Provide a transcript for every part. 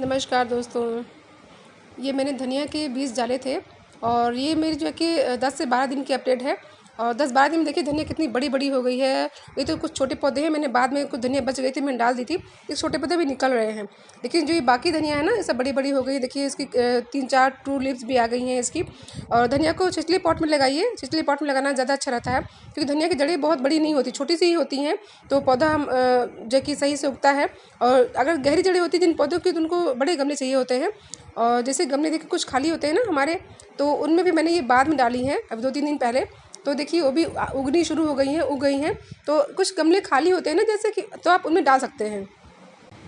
नमस्कार दोस्तों। ये मैंने धनिया के बीज डाले थे और ये मेरी जो है कि 10 से 12 दिन की अपडेट है। और 10-12 दिन में देखिए धनिया कितनी बड़ी-बड़ी हो गई है। ये तो कुछ छोटे पौधे हैं, मैंने बाद में कुछ धनिया बच गई थी, मैंने डाल दी थी। ये छोटे पौधे भी निकल रहे हैं, लेकिन जो ये बाकी धनिया है ना, ये सब बड़ी-बड़ी हो गई है। देखिए इसकी 3-4 ट्रू लीव्स भी आ गई हैं इसकी। और धनिया को छिछली पॉट में लगाइए, छिछली पॉट में लगाना ज़्यादा अच्छा रहता है, क्योंकि धनिया की जड़ें बहुत बड़ी नहीं होती, छोटी सी ही होती हैं, तो पौधा हम जो कि सही से उगता है। और अगर गहरी जड़ें होती हैं जिन पौधों की, तो उनको बड़े गमले चाहिए होते हैं। और जैसे गमले देखिए कुछ खाली होते हैं ना हमारे, तो उनमें भी मैंने ये बाद में डाली हैं, अभी 2-3 दिन पहले। तो देखिए वो भी उगनी शुरू हो गई हैं, उग गई हैं। तो कुछ गमले खाली होते हैं ना जैसे कि, तो आप उनमें डाल सकते हैं।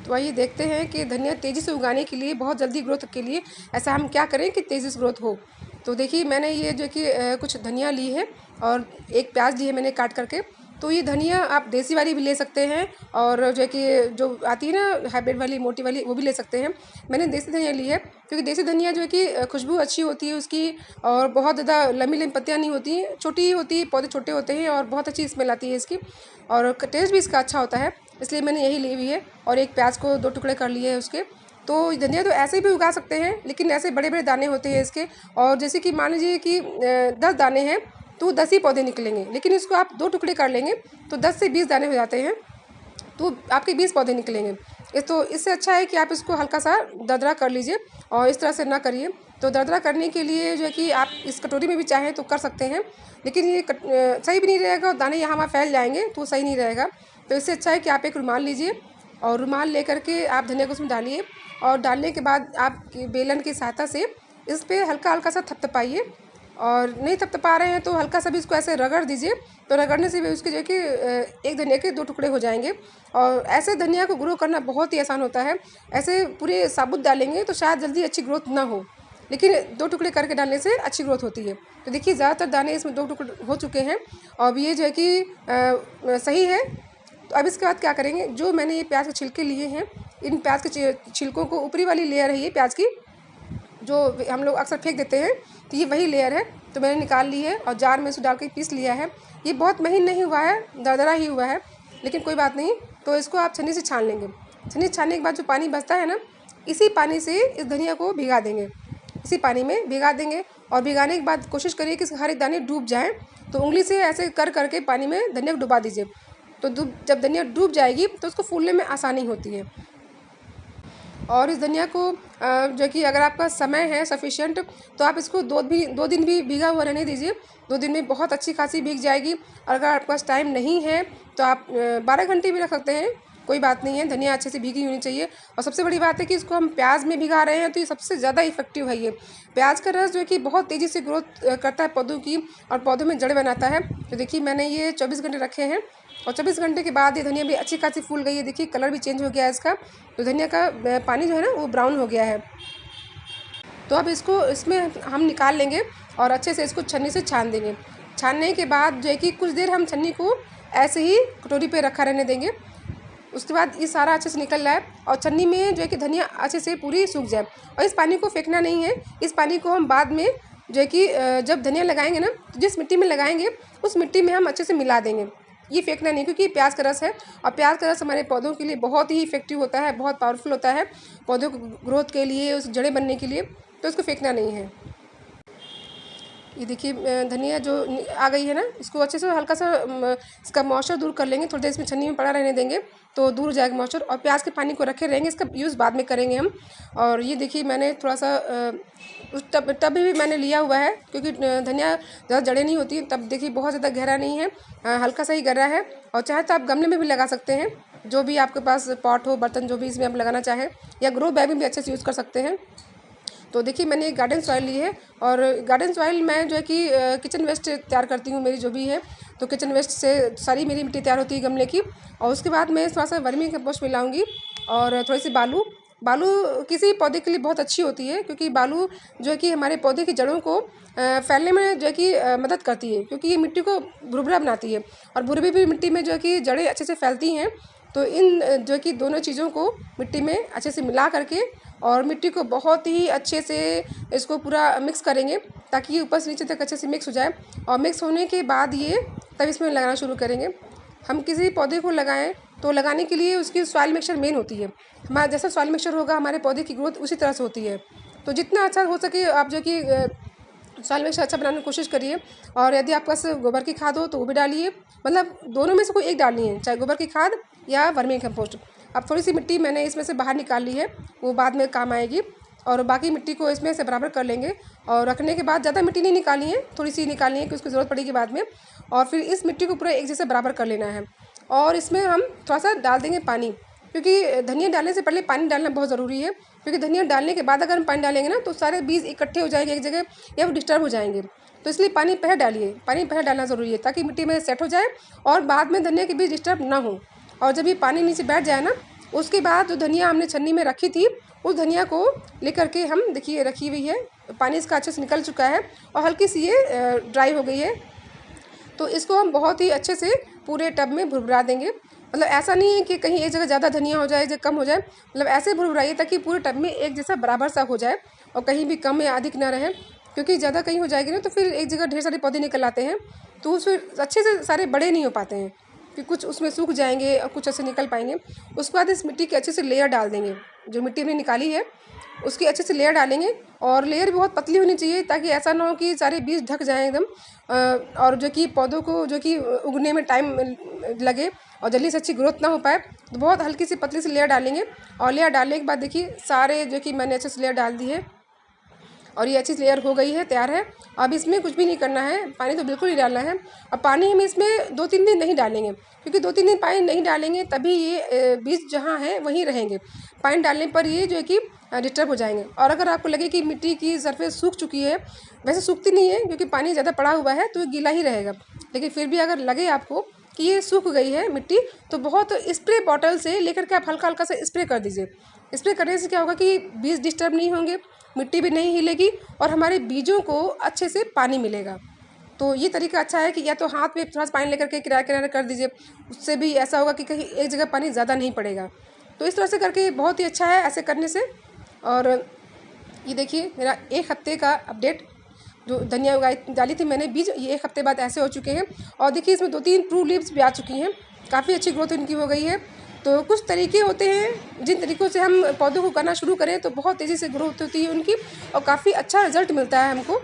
तो आइए देखते हैं कि धनिया तेज़ी से उगाने के लिए, बहुत जल्दी ग्रोथ के लिए ऐसा हम क्या करें कि तेज़ी से ग्रोथ हो। तो देखिए मैंने ये जो कि कुछ धनिया ली है और एक प्याज ली है मैंने काट करके। तो ये धनिया आप देसी वाली भी ले सकते हैं, और जो है कि जो आती है ना हाइब्रिड वाली मोटी वाली, वो भी ले सकते हैं। मैंने देसी धनिया ली है, क्योंकि देसी धनिया जो है कि खुशबू अच्छी होती है उसकी, और बहुत ज़्यादा लंबी लंबी पत्तियाँ नहीं होती हैं, छोटी ही होती है, पौधे छोटे होते हैं, और बहुत अच्छी स्मेल आती है इसकी, और टेस्ट भी इसका अच्छा होता है। इसलिए मैंने यही ली हुई है। और एक प्याज को 2 टुकड़े कर लिए हैं उसके। तो धनिया तो ऐसे भी उगा सकते हैं, लेकिन ऐसे बड़े बड़े दाने होते हैं इसके। और जैसे कि मान लीजिए कि 10 दाने हैं, तो 10 ही पौधे निकलेंगे, लेकिन इसको आप 2 टुकड़े कर लेंगे तो 10 से 20 दाने हो जाते हैं, तो आपके 20 पौधे निकलेंगे। तो इससे अच्छा है कि आप इसको हल्का सा दरदरा कर लीजिए, और इस तरह से ना करिए। तो दरदरा करने के लिए जो है कि आप इस कटोरी में भी चाहें तो कर सकते हैं, लेकिन ये सही भी नहीं रहेगा, और दाने यहाँ वहाँ फैल जाएंगे तो सही नहीं रहेगा। तो इससे अच्छा है कि आप एक रुमाल लीजिए, और रुमाल लेकर के आप धनिया को उसमें डालिए, और डालने के बाद आप बेलन की सहायता से इस पर हल्का हल्का सा थपथपाइए। और नहीं थपथपा रहे हैं तो हल्का सा भी इसको ऐसे रगड़ दीजिए, तो रगड़ने से भी उसके जो है कि एक धनिया के 2 टुकड़े हो जाएंगे। और ऐसे धनिया को ग्रो करना बहुत ही आसान होता है। ऐसे पूरे साबुत डालेंगे तो शायद जल्दी अच्छी ग्रोथ ना हो, लेकिन 2 टुकड़े करके डालने से अच्छी ग्रोथ होती है। तो देखिए ज़्यादातर दाने इसमें 2 टुकड़े हो चुके हैं, और अब ये जो है कि सही है। तो अब इसके बाद क्या करेंगे, जो मैंने ये प्याज के छिलके लिए हैं, इन प्याज के छिलकों को, ऊपरी वाली लेयर है ये प्याज की, जो हम लोग अक्सर फेंक देते हैं, तो ये वही लेयर है। तो मैंने निकाल ली है और जार में इसे डाल के पीस लिया है। ये बहुत महीन नहीं हुआ है, दरदरा ही हुआ है, लेकिन कोई बात नहीं। तो इसको आप छन्नी से छान लेंगे। छन्नी से छानने के बाद जो पानी बचता है ना, इसी पानी से इस धनिया को भिगा देंगे, इसी पानी में भिगा देंगे। और भिगाने के बाद कोशिश करिए कि हर एक दाने डूब जाएँ। तो उंगली से ऐसे कर करके पानी में धनिया को डुबा दीजिए। तो जब धनिया डूब जाएगी तो उसको फूलने में आसानी होती है। और इस धनिया को जो कि अगर आपका समय है सफिशिएंट, तो आप इसको 2 दिन भी भीगा हुआ रहने दीजिए। 2 दिन में बहुत अच्छी खासी भीग जाएगी। और अगर आपके पास टाइम नहीं है तो आप 12 घंटे भी रख सकते हैं, कोई बात नहीं है। धनिया अच्छे से भीगी होनी चाहिए। और सबसे बड़ी बात है कि इसको हम प्याज में भिगा रहे हैं, तो ये सबसे ज़्यादा इफेक्टिव है। ये प्याज का रस जो है कि बहुत तेज़ी से ग्रोथ करता है पौधों की, और पौधों में जड़ बनाता है। तो देखिए मैंने ये 24 घंटे रखे हैं, और 24 घंटे के बाद ये धनिया भी अच्छी खासी फूल गई है। देखिए कलर भी चेंज हो गया है इसका। तो धनिया का पानी जो है ना, वो ब्राउन हो गया है। तो अब इसको इसमें हम निकाल लेंगे, और अच्छे से इसको छन्नी से छान देंगे। छानने के बाद जो है कि कुछ देर हम छन्नी को ऐसे ही कटोरी पे रखा रहने देंगे। उसके बाद ये सारा अच्छे से निकल रहा है, और छन्नी में जो है कि धनिया अच्छे से पूरी सूख जाए। और इस पानी को फेंकना नहीं है, इस पानी को हम बाद में जो है कि जब धनिया लगाएंगे ना, तो जिस मिट्टी में लगाएंगे उस मिट्टी में हम अच्छे से मिला देंगे। ये फेंकना नहीं, क्योंकि प्याज का रस है, और प्याज का रस हमारे पौधों के लिए बहुत ही इफेक्टिव होता है, बहुत पावरफुल होता है पौधों को ग्रोथ के लिए, उस जड़ें बनने के लिए। तो इसको फेंकना नहीं है। ये देखिए धनिया जो आ गई है ना, इसको अच्छे से हल्का सा इसका मॉइस्चर दूर कर लेंगे। थोड़ी देर इसमें छन्नी में पड़ा रहने देंगे तो दूर हो जाएगा मॉइस्चर। और प्याज के पानी को रखे रहेंगे, इसका यूज़ बाद में करेंगे हम। और ये देखिए मैंने थोड़ा सा उस टब भी मैंने लिया हुआ है, क्योंकि धनिया ज़्यादा जड़ें नहीं होती। तब देखिए बहुत ज़्यादा गहरा नहीं है, हल्का सा ही गहरा है। और चाहे तो आप गमले में भी लगा सकते हैं, जो भी आपके पास पॉट हो, बर्तन जो भी इसमें आप लगाना चाहें, या ग्रो बैग में भी अच्छे से यूज़ कर सकते हैं। तो देखिए मैंने एक गार्डन सॉइल ली है, और गार्डन सॉइल मैं जो है कि किचन वेस्ट तैयार करती हूँ मेरी जो भी है। तो किचन वेस्ट से सारी मेरी मिट्टी तैयार होती है गमले की। और उसके बाद मैं थोड़ा सा वर्मी कंपोस्ट मिलाऊंगी, और थोड़ी सी बालू। बालू किसी पौधे के लिए बहुत अच्छी होती है, क्योंकि बालू जो है कि हमारे पौधे की जड़ों को फैलने में जो है कि मदद करती है, क्योंकि ये मिट्टी को भुरभुरा बनाती है। और भुरभुरी मिट्टी में जो है कि जड़ें अच्छे से फैलती हैं। तो इन जो है कि दोनों चीज़ों को मिट्टी में अच्छे से मिला करके, और मिट्टी को बहुत ही अच्छे से इसको पूरा मिक्स करेंगे, ताकि ये ऊपर से नीचे तक अच्छे से मिक्स हो जाए। और मिक्स होने के बाद ये तब इसमें लगाना शुरू करेंगे। हम किसी पौधे को लगाएं तो लगाने के लिए उसकी सॉइल मिक्सचर मेन होती है। हमारा जैसा सॉइल मिक्सचर होगा हमारे पौधे की ग्रोथ उसी तरह से होती है। तो जितना अच्छा हो सके आप जो कि सॉइल मिक्सचर अच्छा बनाने की कोशिश करिए। और यदि आपके पास गोबर की खाद हो तो वो भी डालिए, मतलब दोनों में से कोई एक डालनी है, चाहे गोबर की खाद या वर्मी कंपोस्ट। अब थोड़ी सी मिट्टी मैंने इसमें से बाहर निकाल ली है, वो बाद में काम आएगी। और बाकी मिट्टी को इसमें से बराबर कर लेंगे और रखने के बाद ज़्यादा मिट्टी नहीं निकालनी है, थोड़ी सी निकालनी है कि उसकी ज़रूरत पड़ेगी बाद में। और फिर इस मिट्टी को पूरा एक जैसे बराबर कर लेना है और इसमें हम थोड़ा सा डाल देंगे पानी, क्योंकि धनिया डालने से पहले पानी डालना बहुत ज़रूरी है। क्योंकि धनिया डालने के बाद अगर हम पानी डालेंगे ना तो सारे बीज इकट्ठे हो जाएंगे एक जगह या वो डिस्टर्ब हो जाएंगे। तो इसलिए पानी पहले डालिए, पानी पहले डालना ज़रूरी है ताकि मिट्टी में सेट हो जाए और बाद में धनिया के बीज डिस्टर्ब ना हो। और जब ये पानी नीचे बैठ जाए ना, उसके बाद जो धनिया हमने छन्नी में रखी थी उस धनिया को लेकर के हम देखिए रखी हुई है, पानी इसका अच्छे से निकल चुका है और हल्की सी ये ड्राई हो गई है। तो इसको हम बहुत ही अच्छे से पूरे टब में भुरभुरा देंगे। मतलब ऐसा नहीं है कि कहीं एक जगह ज़्यादा धनिया हो जाए, एक जगह कम हो जाए, मतलब ऐसे भुरभुराइए ताकि पूरे टब में एक जैसा बराबर सा हो जाए और कहीं भी कम या अधिक ना रहे। क्योंकि ज़्यादा कहीं हो जाएगी ना तो फिर एक जगह ढेर सारे पौधे निकल आते हैं तो उस फिर अच्छे से सारे बड़े नहीं हो पाते हैं, कि कुछ उसमें सूख जाएंगे और कुछ ऐसे निकल पाएंगे। उसके बाद इस मिट्टी की अच्छे से लेयर डाल देंगे, जो मिट्टी हमने निकाली है उसकी अच्छे से लेयर डालेंगे। और लेयर भी बहुत पतली होनी चाहिए ताकि ऐसा ना हो कि सारे बीज ढक जाएं एकदम, और जो कि पौधों को जो कि उगने में टाइम लगे और जल्दी से अच्छी ग्रोथ ना हो पाए। तो बहुत हल्की सी पतली सी लेयर डालेंगे और लेयर डालने के बाद देखिए सारे जो कि मैंने अच्छे से लेयर डाल दी है और ये अच्छी लेयर हो गई है, तैयार है। अब इसमें कुछ भी नहीं करना है, पानी तो बिल्कुल नहीं डालना है। अब पानी हम इसमें 2-3 दिन नहीं डालेंगे, क्योंकि 2-3 दिन पानी नहीं डालेंगे तभी ये बीज जहाँ हैं वहीं रहेंगे। पानी डालने पर ये जो है कि डिस्टर्ब हो जाएंगे। और अगर आपको लगे कि मिट्टी की सरफेस सूख चुकी है, वैसे सूखती नहीं है क्योंकि पानी ज़्यादा पड़ा हुआ है तो ये गीला ही रहेगा, लेकिन फिर भी अगर लगे आपको कि ये सूख गई है मिट्टी तो बहुत स्प्रे बॉटल से लेकर के आप हल्का हल्का सा स्प्रे कर दीजिए। स्प्रे करने से क्या होगा कि बीज डिस्टर्ब नहीं होंगे, मिट्टी भी नहीं हिलेगी और हमारे बीजों को अच्छे से पानी मिलेगा। तो ये तरीका अच्छा है कि या तो हाथ में थोड़ा सा पानी लेकर के किनारे किनारे कर दीजिए, उससे भी ऐसा होगा कि कहीं एक जगह पानी ज़्यादा नहीं पड़ेगा। तो इस तरह से करके बहुत ही अच्छा है ऐसे करने से। और ये देखिए मेरा 1 हफ्ते का अपडेट, जो धनिया उगाई डाली थी मैंने बीज, ये 1 हफ्ते बाद ऐसे हो चुके हैं। और देखिए इसमें 2-3 ट्रू लीव्स भी आ चुकी हैं, काफ़ी अच्छी ग्रोथ इनकी हो गई है। तो कुछ तरीके होते हैं जिन तरीक़ों से हम पौधों को करना शुरू करें तो बहुत तेज़ी से ग्रोथ होती है उनकी और काफ़ी अच्छा रिजल्ट मिलता है हमको।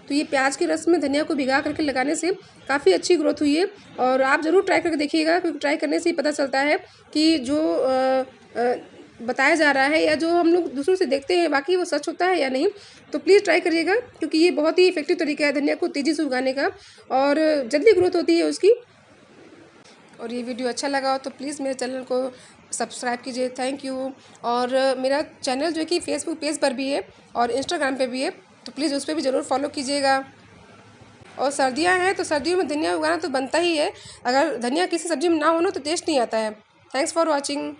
तो ये प्याज के रस में धनिया को भिगा करके लगाने से काफ़ी अच्छी ग्रोथ हुई है और आप ज़रूर ट्राई करके देखिएगा, क्योंकि ट्राई करने से ही पता चलता है कि जो बताया जा रहा है या जो हम लोग दूसरों से देखते हैं बाकी वो सच होता है या नहीं। तो प्लीज़ ट्राई करिएगा, क्योंकि ये बहुत ही इफेक्टिव तरीका है धनिया को तेज़ी से उगाने का और जल्दी ग्रोथ होती है उसकी। और ये वीडियो अच्छा लगा हो तो प्लीज़ मेरे चैनल को सब्सक्राइब कीजिए, थैंक यू। और मेरा चैनल जो कि फेसबुक पेज पर भी है और इंस्टाग्राम पे भी है, तो प्लीज़ उस पर भी ज़रूर फॉलो कीजिएगा। और सर्दियाँ हैं तो सर्दियों में धनिया उगाना तो बनता ही है, अगर धनिया किसी सब्जी में ना हो ना तो टेस्ट नहीं आता है। Thanks for watching.